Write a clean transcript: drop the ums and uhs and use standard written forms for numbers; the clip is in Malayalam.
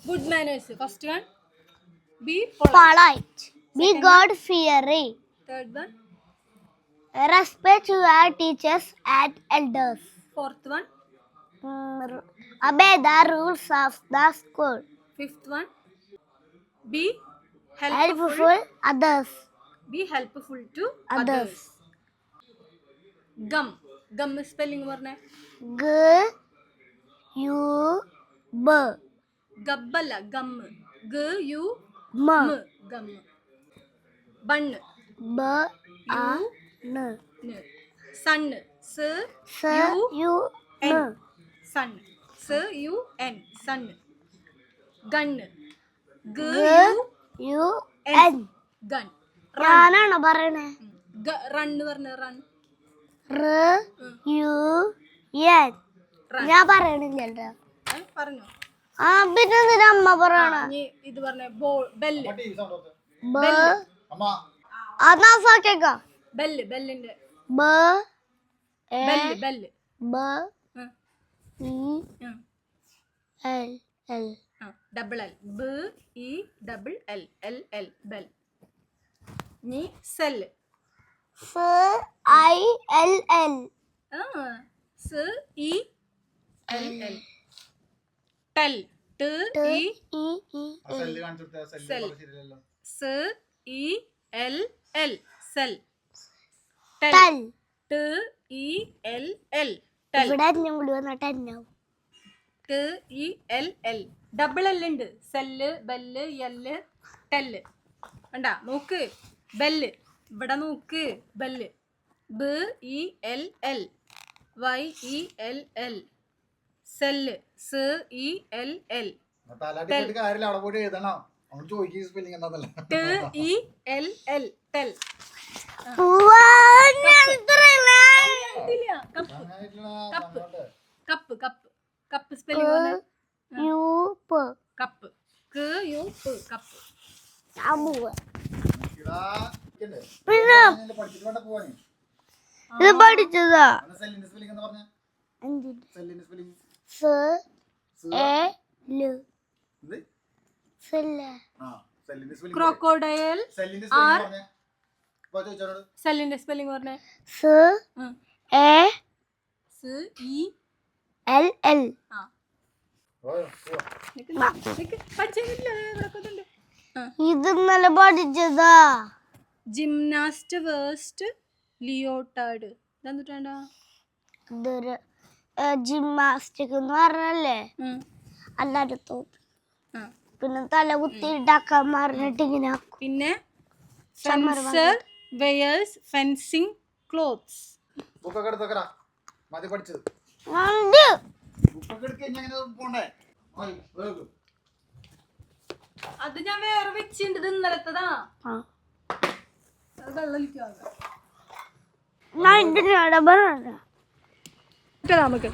Good manners. First one. Be polite. Be Second God fearing. Third one. Respect your teachers and elders. Fourth one. Obey the rules of the school. Fifth one. Be helpful. Helpful others. Be helpful to Others. others. Gum. Gum spelling പറഞ്ഞേ. G U B. ഗബ്ബല്ല ഗം. G U M. M. Gum. Bun. B A N. Sun. S U N. N. Sun. S U N. Sun. Gun. G U N. Gun. ഞാനാണോ പറയണേ? Run പറഞ്ഞ run. R U N. ഞാൻ പറയണില്ലല്ലോ. പറഞ്ഞോ. ആ പിന്നെ എന്തിനാ അമ്മ പറയണ? ഇത് പറഞ്ഞ ബെല്ല്. അതാ ബെല്ല് ബെല്ലിന്റെ B bell bell. B E L L. Double L. B E double L L L bell. നീ cell. S I L L. S E L L. Tell. T E cell. S E L L cell. Tell. T E L L tell. ഇവിടെ എല്ലാം കൂടി വന്നിട്ട് എന്നാവും? T E L L. Double L ഉണ്ട്. സെല്ല് ബെല്ല് എല്ല് ടെല്ല്. കണ്ടാ നോക്ക്. ബെല്ല് ഇവിടെ നോക്ക്. Bell. B E L L. Y E L L. Cell. S E L L. T E L L tell. Cup cup cup cup spelling cup. C U P cup. ഇത് പഠിച്ചതാ. ക്രോക്കോഡൈൽ. സെല്ലിന്റെ സ്പെല്ലിംഗ് പറഞ്ഞേ. സ് എ സ് ഇ എൽ എൽ. ഇത് ഇന്നലെ പഠിച്ചതാ. Gymnast vest leotard. ഇതെന്തിട്ടാ? ഇതൊരു ജിംനാസ്റ്റിക് എന്ന് പറഞ്ഞല്ലേ, അല്ലാതെ തോപ്പ്. പിന്നെ തല കുത്തി ഉണ്ടാക്കാൻ പറഞ്ഞിട്ട് ഇങ്ങനെ. പിന്നെ ഫെൻസർ വെയേഴ്സ് ഫെൻസിങ് ക്ലോത്ത്സ്. അത് ഞാൻ വേറെ വെച്ചിട്ടുണ്ട്. ഇന്നലത്തതാ. വെള്ളം നമുക്ക്